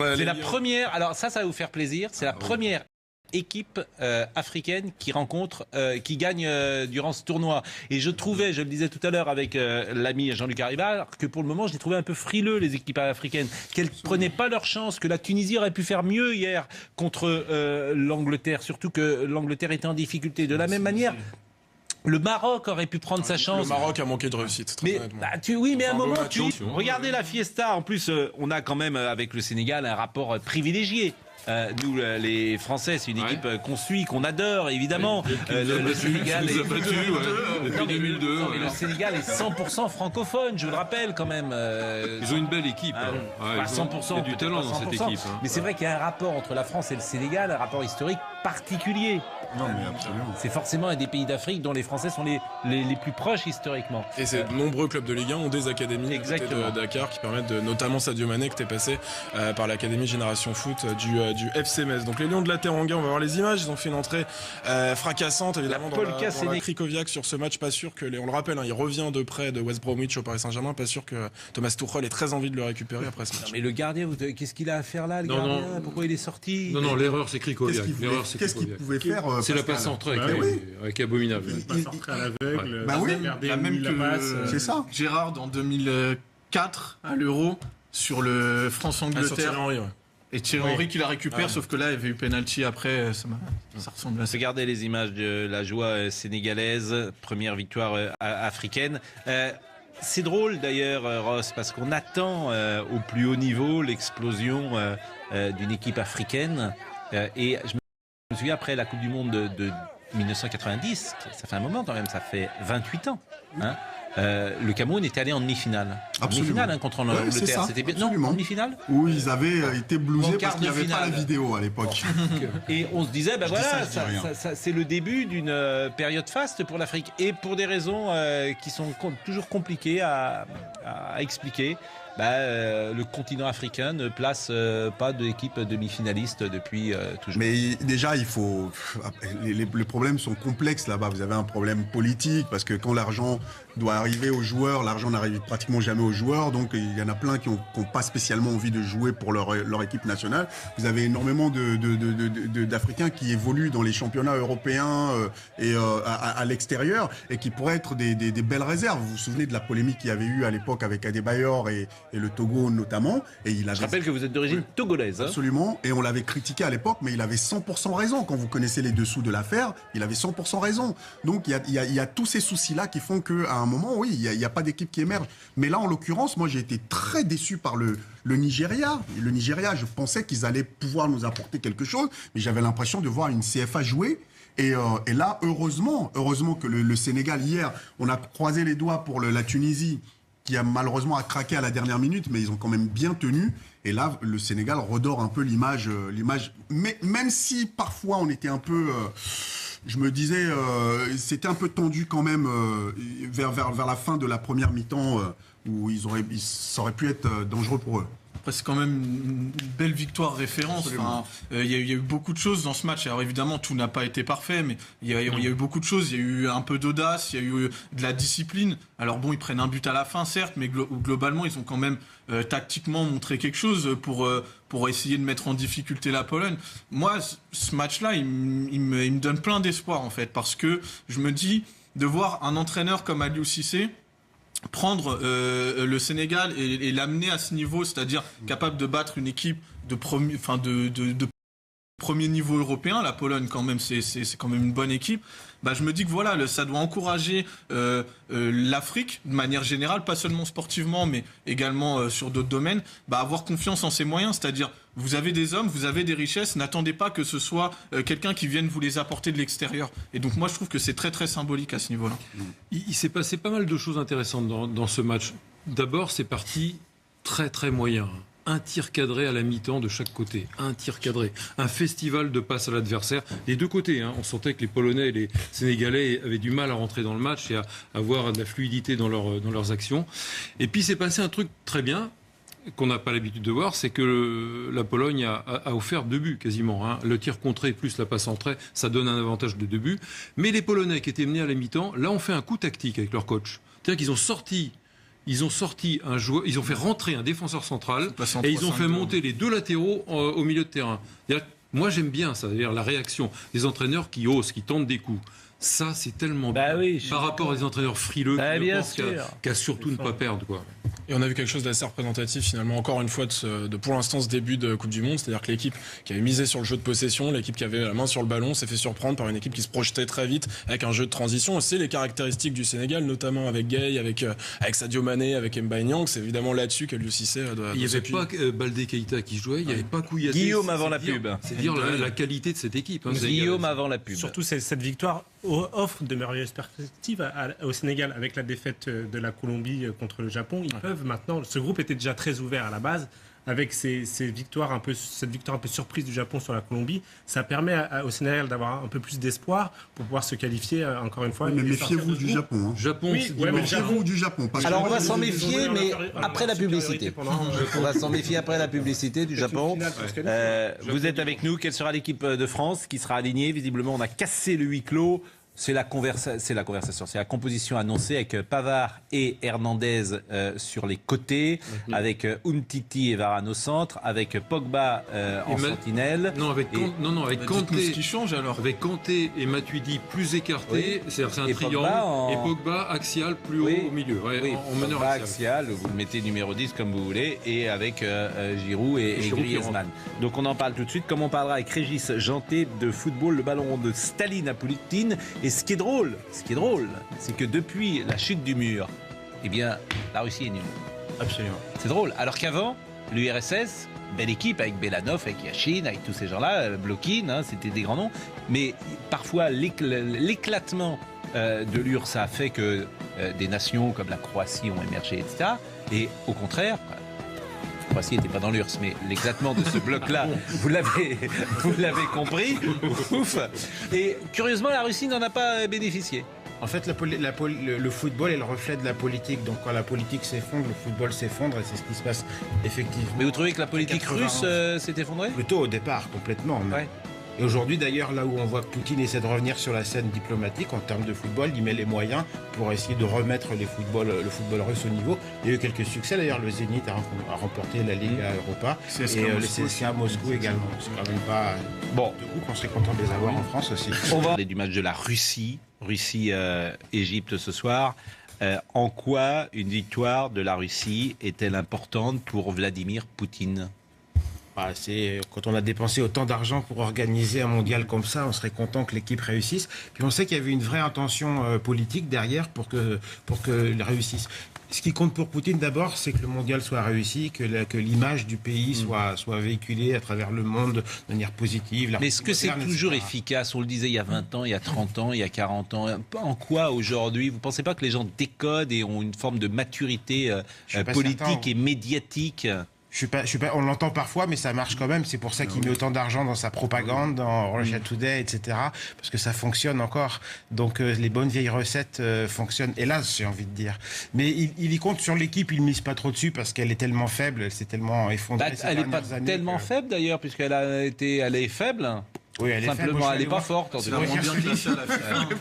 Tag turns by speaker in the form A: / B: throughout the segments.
A: C'est la première, alors ça va vous faire plaisir, c'est la première équipe africaine qui gagne durant ce tournoi. Et je trouvais, je le disais tout à l'heure avec l'ami Jean-Luc Arribal, que pour le moment, je les trouvais un peu frileux, les équipes africaines, qu'elles ne prenaient pas leur chance, que la Tunisie aurait pu faire mieux hier contre l'Angleterre, surtout que l'Angleterre était en difficulté. De la même manière, le Maroc aurait pu prendre sa chance.
B: Le Maroc a manqué de réussite, très honnêtement.
A: Oui, mais à un moment, regardez la fiesta. En plus, on a quand même, avec le Sénégal, un rapport privilégié. Nous, les Français, c'est une équipe qu'on suit, qu'on adore, évidemment. Le Sénégal est...
C: depuis 2002.
A: Le Sénégal est 100% francophone, je vous le rappelle quand même.
C: Ils ont une belle équipe.
A: Pas 100%.
C: Il y a du talent dans cette équipe.
A: Mais c'est vrai qu'il y a un rapport entre la France et le Sénégal, un rapport historique particulier.
D: Non, mais absolument.
A: C'est forcément un des pays d'Afrique dont les Français sont les plus proches historiquement.
B: Et de nombreux clubs de Ligue 1 ont des académies de Dakar qui permettent notamment Sadio Mané, que t'es passé par l'académie Génération Foot du FC Metz. Donc les Lions de la Teranga, on va voir les images. Ils ont fait une entrée fracassante évidemment dans la Krikoviak sur ce match. Pas sûr que, on le rappelle, il revient de près de West Bromwich au Paris Saint-Germain. Pas sûr que Thomas Tuchel ait très envie de le récupérer après ce match.
A: Non, mais le gardien, qu'est-ce qu'il a à faire là, le gardien? Pourquoi il est sorti?
C: Non, l'erreur c'est Krikoviak.
D: Qu'est-ce qu'il pouvait faire?
C: C'est la passe centrée avec Abominable.
E: Il passe centrée à l'aveugle.
D: Bah oui,
E: la même que
D: c'est ça.
E: Gérard en 2004 à l'Euro sur le France-Angleterre. Et Thierry Henry qui la récupère, sauf que là, il y avait eu penalty après, ça ressemble à ça.
A: Regardez les images de la joie sénégalaise, première victoire africaine. C'est drôle d'ailleurs, Ross, parce qu'on attend au plus haut niveau l'explosion d'une équipe africaine. Et je me souviens, après la Coupe du Monde de 1990, ça fait un moment quand même, ça fait 28 ans. Hein, le Cameroun était allé en demi-finale. En demi-finale contre l'Angleterre. C'était bien. Non, en demi-finale.
D: Oui, ils avaient été blousés parce qu'il n'y avait pas la vidéo à l'époque.
A: Et on se disait, voilà, c'est le début d'une période faste pour l'Afrique. Et pour des raisons qui sont toujours compliquées à expliquer. Le continent africain ne place pas d'équipe demi-finaliste depuis toujours.
D: Mais déjà, il faut... Les problèmes sont complexes là-bas. Vous avez un problème politique, parce que quand l'argent doit arriver aux joueurs, l'argent n'arrive pratiquement jamais aux joueurs. Donc, il y en a plein qui n'ont pas spécialement envie de jouer pour leur équipe nationale. Vous avez énormément d'Africains qui évoluent dans les championnats européens et à l'extérieur, et qui pourraient être des belles réserves. Vous vous souvenez de la polémique qu'il y avait eu à l'époque avec Adebayor et le Togo notamment. Et je
A: rappelle que vous êtes d'origine togolaise. Hein.
D: Absolument. Et on l'avait critiqué à l'époque, mais il avait 100% raison. Quand vous connaissez les dessous de l'affaire, il avait 100% raison. Donc il y a tous ces soucis-là qui font qu'à un moment, oui, il n'y a pas d'équipe qui émerge. Mais là, en l'occurrence, moi, j'ai été très déçu par le Nigeria. Le Nigeria, je pensais qu'ils allaient pouvoir nous apporter quelque chose, mais j'avais l'impression de voir une CFA jouer. Et là, heureusement que le Sénégal, hier, on a croisé les doigts pour la Tunisie, qui a malheureusement craqué à la dernière minute, mais ils ont quand même bien tenu. Et là, le Sénégal redore un peu l'image. Mais même si parfois on était un peu... je me disais, c'était un peu tendu quand même vers la fin de la première mi-temps, où ça aurait pu être dangereux pour eux.
E: Après, c'est quand même une belle victoire référence. Il y a eu beaucoup de choses dans ce match. Alors évidemment, tout n'a pas été parfait, mais il y a eu beaucoup de choses. Il y a eu un peu d'audace, il y a eu de la discipline. Alors bon, ils prennent un but à la fin, certes, mais globalement, ils ont quand même tactiquement montré quelque chose pour essayer de mettre en difficulté la Pologne. Moi, ce match-là, il me donne plein d'espoir, en fait, parce que je me dis, de voir un entraîneur comme Aliou Cissé prendre le Sénégal et l'amener à ce niveau, c'est-à-dire capable de battre une équipe de premier niveau européen, la Pologne quand même, c'est quand même une bonne équipe. Je me dis que voilà, ça doit encourager l'Afrique de manière générale, pas seulement sportivement, mais également sur d'autres domaines, à avoir confiance en ses moyens, c'est-à-dire vous avez des hommes, vous avez des richesses, n'attendez pas que ce soit quelqu'un qui vienne vous les apporter de l'extérieur. Et donc moi je trouve que c'est très très symbolique à ce niveau-là.
C: Il s'est passé pas mal de choses intéressantes dans ce match. D'abord, c'est parti très très moyen. Un tir cadré à la mi-temps de chaque côté. Un tir cadré. Un festival de passes à l'adversaire. Les deux côtés. Hein. On sentait que les Polonais et les Sénégalais avaient du mal à rentrer dans le match et à avoir de la fluidité dans leurs actions. Et puis, c'est passé un truc très bien qu'on n'a pas l'habitude de voir, c'est que la Pologne a offert 2 buts quasiment. Hein. Le tir contré plus la passe entrée, ça donne un avantage de 2 buts. Mais les Polonais qui étaient menés à la mi-temps, là, ont fait un coup tactique avec leur coach. C'est-à-dire qu'ils ont sorti ils ont sorti un joueur, ils ont fait rentrer un défenseur central
E: passé en
C: et ils ont
E: 3-5-2.
C: fait monter les 2 latéraux au milieu de terrain. Moi, j'aime bien ça, c'est-à-dire la réaction des entraîneurs qui osent, qui tentent des coups. Ça, c'est tellement bien. Par rapport à des entraîneurs frileux qui ne pensent qu'à surtout ne pas perdre, quoi.
B: Et on a vu quelque chose d'assez représentatif finalement, encore une fois, de pour l'instant ce début de Coupe du Monde, c'est-à-dire que l'équipe qui avait misé sur le jeu de possession, l'équipe qui avait la main sur le ballon, s'est fait surprendre par une équipe qui se projetait très vite avec un jeu de transition. C'est les caractéristiques du Sénégal, notamment avec Gueye, avec Sadio Mané, avec Mbaye Niang. C'est évidemment là-dessus qu'Aliou Cissé doit
C: Il n'y avait pas Baldé Keïta qui jouait, il n'y avait pas Kouyaté.
A: Guillaume avant la pub.
C: C'est dire la qualité de cette équipe.
A: Guillaume avant la pub.
F: Surtout, cette victoire offre de merveilleuses perspectives au Sénégal. Avec la défaite de la Colombie contre le Japon, ils peuvent maintenant. Ce groupe était déjà très ouvert à la base. Avec cette victoire un peu surprise du Japon sur la Colombie, ça permet au Sénégal d'avoir un peu plus d'espoir pour pouvoir se qualifier encore une fois.
D: Mais méfiez-vous du Japon. Méfiez-vous du Japon.
A: Alors on va s'en méfier, mais après la publicité. On va s'en méfier après la publicité du Japon. Vous êtes avec nous. Quelle sera l'équipe de France qui sera alignée? Visiblement, on a cassé le huis clos. C'est la conversation, c'est la composition annoncée avec Pavard et Hernandez sur les côtés, avec Umtiti et Varane au centre, avec Pogba en sentinelle.
C: Avec Kanté
E: qui change alors.
C: Avec Kanté et Matuidi plus écartés, c'est un triangle, et Pogba axial plus haut au milieu. En meneur
A: Pogba axial, vous le mettez numéro 10 comme vous voulez, et avec Giroud et Griezmann. Donc on en parle tout de suite, comme on parlera avec Régis Janté de football, le ballon de Staline à Poutine. Et ce qui est drôle, c'est que depuis la chute du mur, eh bien, la Russie est nulle.
F: Absolument.
A: C'est drôle. Alors qu'avant, l'URSS, belle équipe avec Belanov, avec Yachine, avec tous ces gens-là, Blokin, c'était des grands noms. Mais parfois, l'éclatement de l'URSS a fait que des nations comme la Croatie ont émergé, etc. Et au contraire, la Croatie n'était pas dans l'URSS, mais l'éclatement de ce bloc-là, vous l'avez compris. Ouf. Et curieusement, la Russie n'en a pas bénéficié.
G: En fait, le football est le reflet de la politique. Donc quand la politique s'effondre, le football s'effondre et c'est ce qui se passe effectivement.
A: Mais vous trouvez que la politique russe s'est effondrée?
G: Plutôt au départ, complètement.
A: Ouais.
G: Et aujourd'hui, d'ailleurs, là où on voit que Poutine essaie de revenir sur la scène diplomatique en termes de football, il met les moyens pour essayer de remettre le football russe au niveau. Il y a eu quelques succès, d'ailleurs, le Zénith a remporté la Liga Europa et le CSKA Moscou également. C'est quand même pas de goût qu'on serait content de les avoir en France aussi.
A: On va parler du match de la Russie-Égypte ce soir. En quoi une victoire de la Russie est-elle importante pour Vladimir Poutine ?
G: C'est quand on a dépensé autant d'argent pour organiser un mondial comme ça, on serait content que l'équipe réussisse. Puis on sait qu'il y avait une vraie intention politique derrière pour que réussisse. Ce qui compte pour Poutine d'abord, c'est que le mondial soit réussi, que l'image du pays soit véhiculée à travers le monde de manière positive.
A: Mais est-ce que c'est toujours efficace? On le disait il y a 20 ans, il y a 30 ans, il y a 40 ans. En quoi aujourd'hui? Vous ne pensez pas que les gens décodent et ont une forme de maturité politique et médiatique?
G: On l'entend parfois, mais ça marche quand même. C'est pour ça qu'il met autant d'argent dans sa propagande, dans Russia Today, etc. Parce que ça fonctionne encore. Donc les bonnes vieilles recettes fonctionnent. Hélas, j'ai envie de dire. Mais il y compte sur l'équipe. Il mise pas trop dessus parce qu'elle est tellement faible. Elle s'est tellement effondrée.
A: Elle n'est pas tellement faible d'ailleurs, puisqu'elle est faible.
G: Oui, elle est
A: simplement, elle n'est pas forte.
G: Pour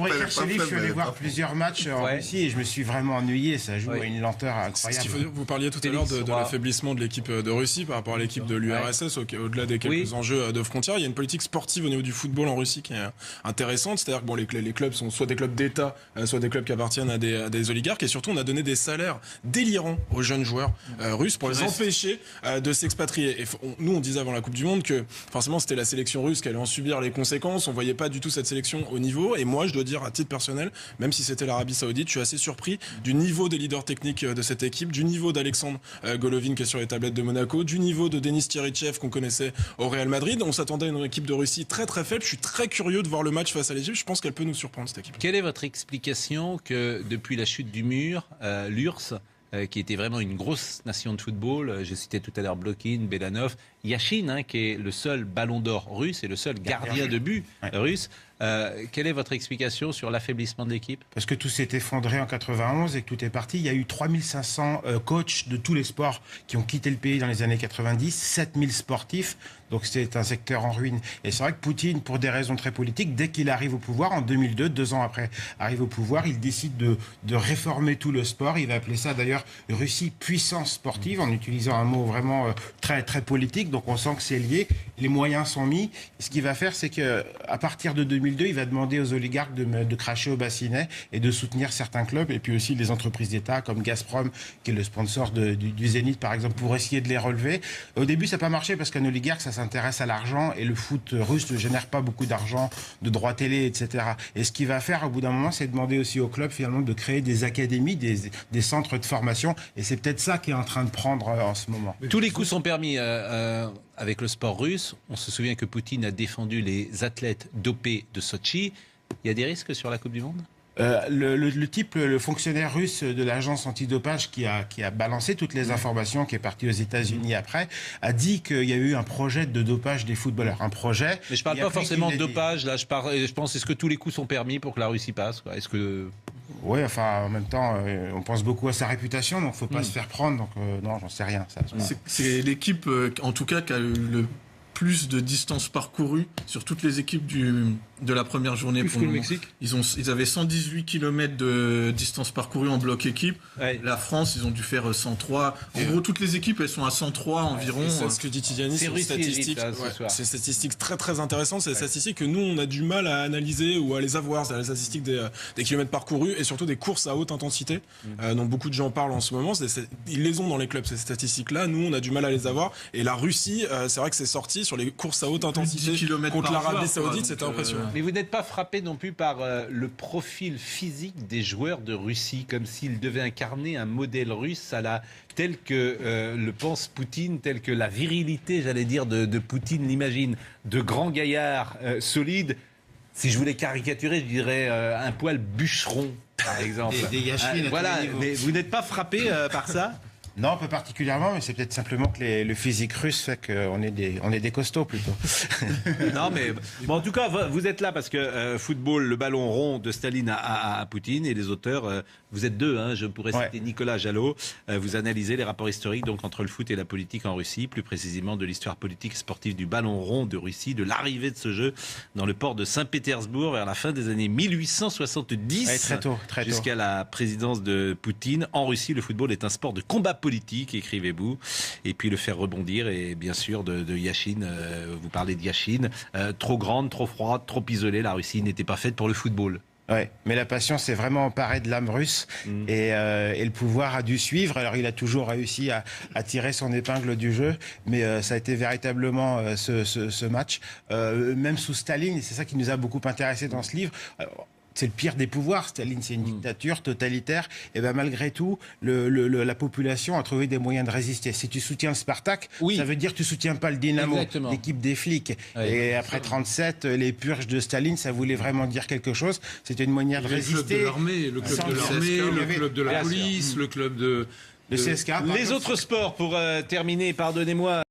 G: Écrire ce livre, je suis allé voir plusieurs matchs en Russie et je me suis vraiment ennuyé. Ça joue à une lenteur incroyable.
B: Vous parliez tout à l'heure de l'affaiblissement de l'équipe de Russie par rapport à l'équipe de l'URSS, au-delà des quelques enjeux de frontières. Il y a une politique sportive au niveau du football en Russie qui est intéressante. C'est-à-dire que les clubs sont soit des clubs d'État, soit des clubs qui appartiennent à des oligarques. Et surtout, on a donné des salaires délirants aux jeunes joueurs russes pour les empêcher de s'expatrier. Et nous, on disait avant la Coupe du Monde que forcément, c'était la sélection russe qui allait en subir les conséquences. On voyait pas du tout cette sélection au niveau. Et moi, je dois dire à titre personnel, même si c'était l'Arabie Saoudite, je suis assez surpris du niveau des leaders techniques de cette équipe, du niveau d'Alexandre Golovin qui est sur les tablettes de Monaco, du niveau de Denis Tcherichev qu'on connaissait au Real Madrid. On s'attendait à une équipe de Russie très très faible. Je suis très curieux de voir le match face à l'Égypte. Je pense qu'elle peut nous surprendre, cette équipe.
A: Quelle est votre explication que depuis la chute du mur, l'URSS qui était vraiment une grosse nation de football. Je citais tout à l'heure Blokin, Belanov, Yashin, qui est le seul ballon d'or russe et le seul gardien de but russe. Quelle est votre explication sur l'affaiblissement de l'équipe?
G: Parce que tout s'est effondré en 91 et que tout est parti. Il y a eu 3500 coachs de tous les sports qui ont quitté le pays dans les années 90, 7000 sportifs. Donc c'est un secteur en ruine. Et c'est vrai que Poutine, pour des raisons très politiques, dès qu'il arrive au pouvoir, en 2002, 2 ans après arrive au pouvoir, il décide de réformer tout le sport. Il va appeler ça d'ailleurs Russie puissance sportive, en utilisant un mot vraiment très, très politique. Donc on sent que c'est lié. Les moyens sont mis. Et ce qu'il va faire, c'est qu'à partir de 2002, il va demander aux oligarques de cracher au bassinet et de soutenir certains clubs. Et puis aussi les entreprises d'État comme Gazprom, qui est le sponsor du Zénith, par exemple, pour essayer de les relever. Au début, ça n'a pas marché parce qu'un oligarque, ça s'intéresse à l'argent et le foot russe ne génère pas beaucoup d'argent, de droits télé, etc. Et ce qu'il va faire au bout d'un moment, c'est demander aussi aux clubs finalement de créer des académies, des centres de formation. Et c'est peut-être ça qui est en train de prendre en ce moment.
A: Tous les coups sont permis avec le sport russe. On se souvient que Poutine a défendu les athlètes dopés de Sochi. Il y a des risques sur la Coupe du Monde?
G: Le fonctionnaire russe de l'agence antidopage qui a balancé toutes les informations, qui est parti aux États-Unis après, a dit qu'il y a eu un projet de dopage des footballeurs. Un projet.
A: Mais je parle pas forcément de dopage, là. Je pense, est-ce que tous les coups sont permis pour que la Russie passe, quoi? Est-ce que...
G: Oui, enfin, en même temps, on pense beaucoup à sa réputation, donc faut pas se faire prendre. Donc non, j'en sais rien.
E: C'est l'équipe, en tout cas, qui a eu le plus de distance parcourue sur toutes les équipes de la première journée.
C: Plus que le Mexique.
E: Ils avaient 118 km de distance parcourue en bloc équipe.
A: Ouais.
E: La France, ils ont dû faire 103. En gros, toutes les équipes, elles sont à 103 environ.
B: C'est ce que dit Tidiane, c'est une statistique. C'est une statistique très très intéressante. C'est des statistiques que nous, on a du mal à analyser ou à les avoir. C'est les statistiques des kilomètres parcourus et surtout des courses à haute intensité, dont beaucoup de gens parlent en ce moment. Ils les ont dans les clubs, ces statistiques-là. Nous, on a du mal à les avoir. Et la Russie, c'est vrai que c'est sorti sur les courses à haute intensité contre l'Arabie Saoudite, c'était impressionnant.
A: Mais vous n'êtes pas frappé non plus par le profil physique des joueurs de Russie, comme s'ils devaient incarner un modèle russe tel que le pense Poutine, tel que la virilité, j'allais dire, de Poutine l'imagine, de grands gaillards solides. Si je voulais caricaturer, je dirais un poil bûcheron, par exemple.
G: Des Yachines
A: voilà, mais vous n'êtes pas frappé par ça?
G: Non, pas particulièrement, mais c'est peut-être simplement que le physique russe fait qu'on est des costauds plutôt.
A: Non, mais bon, en tout cas, vous êtes là parce que football, le ballon rond de Staline à Poutine, et les auteurs, vous êtes deux, je pourrais citer Nicolas Jalot, vous analysez les rapports historiques donc entre le foot et la politique en Russie, plus précisément de l'histoire politique et sportive du ballon rond de Russie, de l'arrivée de ce jeu dans le port de Saint-Pétersbourg vers la fin des années 1870,
G: très tôt.
A: Jusqu'à la présidence de Poutine. En Russie, le football est un sport de combat politique, écrivez-vous, et puis le faire rebondir, et bien sûr de Yachine, vous parlez de Yachine, trop grande, trop froide, trop isolée, la Russie n'était pas faite pour le football.
G: Ouais, mais la passion s'est vraiment emparée de l'âme russe et le pouvoir a dû suivre. Alors il a toujours réussi à tirer son épingle du jeu, mais ça a été véritablement ce match, même sous Staline, et c'est ça qui nous a beaucoup intéressé dans ce livre. C'est le pire des pouvoirs. Staline, c'est une dictature totalitaire. Et ben malgré tout, la population a trouvé des moyens de résister. Si tu soutiens le Spartak, ça veut dire que tu soutiens pas le Dynamo, l'équipe des flics. Et après 37, les purges de Staline, ça voulait vraiment dire quelque chose. C'était une manière de résister.
C: Le club de la police, le club de
G: le CSKA.
A: Les autres sports, pour terminer, pardonnez-moi.